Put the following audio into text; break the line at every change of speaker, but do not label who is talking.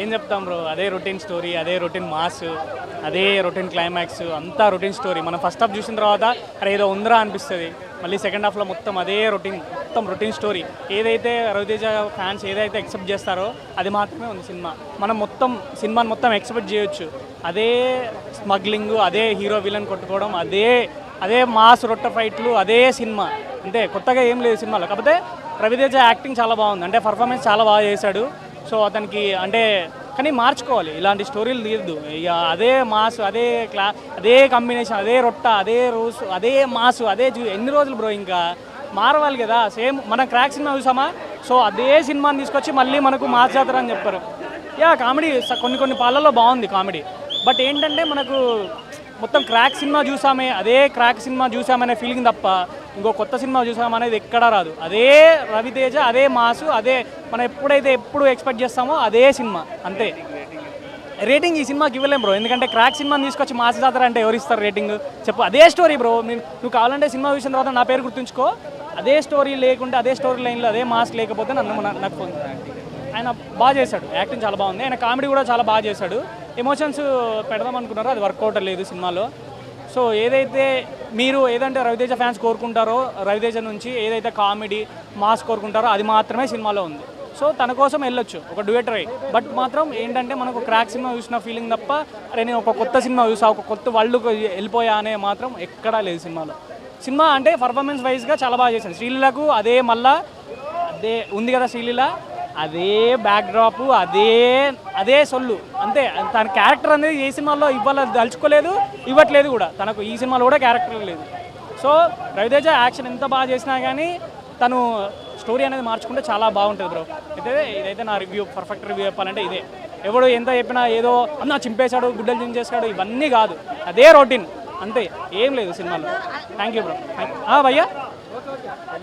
ఏం చెప్తాం బ్రో, అదే రొటీన్ స్టోరీ, అదే రొటీన్ మాస్, అదే రొటీన్ క్లైమాక్స్, అంతా రొటీన్ స్టోరీ. మనం ఫస్ట్ హాఫ్ చూసిన తర్వాత అరే ఏదో ఉందిరా అనిపిస్తుంది. మళ్ళీ సెకండ్ హాఫ్లో మొత్తం అదే మొత్తం రొటీన్ స్టోరీ. ఏదైతే రవితేజ ఫ్యాన్స్ ఏదైతే ఎక్సెప్ట్ చేస్తారో అది మాత్రమే ఉంది సినిమా. మనం సినిమాని మొత్తం ఎక్స్పెక్ట్ చేయొచ్చు. అదే స్మగ్లింగ్, అదే హీరో విలన్ కొట్టుకోవడం, అదే మాస్ రొట్ట ఫైట్లు, అదే సినిమా. అంటే కొత్తగా ఏం లేదు సినిమాలో. కాకపోతే రవితేజ యాక్టింగ్ చాలా బాగుంది, అంటే పర్ఫార్మెన్స్ చాలా బాగా చేశాడు. సో అతనికి అంటే కానీ మార్చుకోవాలి, ఇలాంటి స్టోరీలు తీయద్దు. ఇక అదే మాస్, అదే కాంబినేషన్, అదే రొట్ట, అదే రోజు, అదే మాసు, ఎన్ని రోజులు బ్రో, ఇంకా మారవాలి కదా. సేమ్ మనం క్రాక్ సినిమా చూసామా, సో అదే సినిమాని తీసుకొచ్చి మళ్ళీ మనకు మాస్ జాతర అని చెప్పారు. కామెడీ కొన్ని పాళ్ళల్లో బాగుంది కామెడీ. బట్ ఏంటంటే మనకు మొత్తం క్రాక్ సినిమా చూసామనే ఫీలింగ్ తప్ప ఇంకో కొత్త సినిమా చూసామనేది ఎక్కడా రాదు. అదే రవితేజ, అదే మాసు, అదే మనం ఎప్పుడు ఎక్స్పెక్ట్ చేస్తామో అదే సినిమా, అంతే. రేటింగ్ ఈ సినిమాకి ఇవ్వలేం బ్రో, ఎందుకంటే క్రాక్ సినిమాని తీసుకొచ్చి మాస్ జాతర అంటే ఎవరు ఇస్తారు రేటింగ్ చెప్పు. అదే స్టోరీ బ్రో, నువ్వు కావాలంటే సినిమా చూసిన తర్వాత నా పేరు గుర్తుంచుకో. అదే స్టోరీ లేకుంటే, అదే స్టోరీ లైన్లో అదే మాస్ లేకపోతే నాకు ఫోన్. ఆయన బాగా చేశాడు, యాక్టింగ్ చాలా బాగుంది. ఆయన కామెడీ కూడా చాలా బాగా చేశాడు. ఎమోషన్స్ పెడదాం అనుకున్నారో అది వర్కౌట్ లేదు సినిమాలో. సో ఏదంటే రవితేజ ఫ్యాన్స్ కోరుకుంటారో, రవితేజ నుంచి ఏదైతే కామెడీ మాస్ కోరుకుంటారో అది మాత్రమే సినిమాలో ఉంది. సో తన కోసం వెళ్ళొచ్చు, ఒక డ్యూయట్ రై. బట్ మాత్రం ఏంటంటే మనకు క్రాక్ సినిమా చూసిన ఫీలింగ్ తప్ప అరే నేను ఒక కొత్త సినిమా చూసా, ఒక కొత్త వరల్డ్కి వెళ్ళిపోయా అనే మాత్రం ఎక్కడా లేదు సినిమాలో. సినిమా అంటే పర్ఫార్మెన్స్ వైజ్గా చాలా బాగా చేశాను. శ్రీలీలకు అదే ఉంది కదా, శ్రీలీల అదే బ్యాక్డ్రాప్, అదే సొల్లు, అంతే. తన క్యారెక్టర్ అనేది ఏ సినిమాలో ఇవ్వట్లేదు కూడా. తనకు ఈ సినిమాలో కూడా క్యారెక్టర్ లేదు. సో రవితేజ యాక్షన్ ఎంత బాగా చేసినా కానీ తను స్టోరీ అనేది మార్చుకుంటే చాలా బాగుంటుంది బ్రో. ఇదైతే నా పర్ఫెక్ట్ రివ్యూ చెప్పాలంటే ఇదే. ఎవడు ఎంత చెప్పినా ఏదో అన్న చింపేశాడు, గుడ్డలు చించేశాడు, ఇవన్నీ కాదు. అదే రొటీన్, అంతే, ఏం లేదు సినిమాలో. Thank you bro. భయ్యా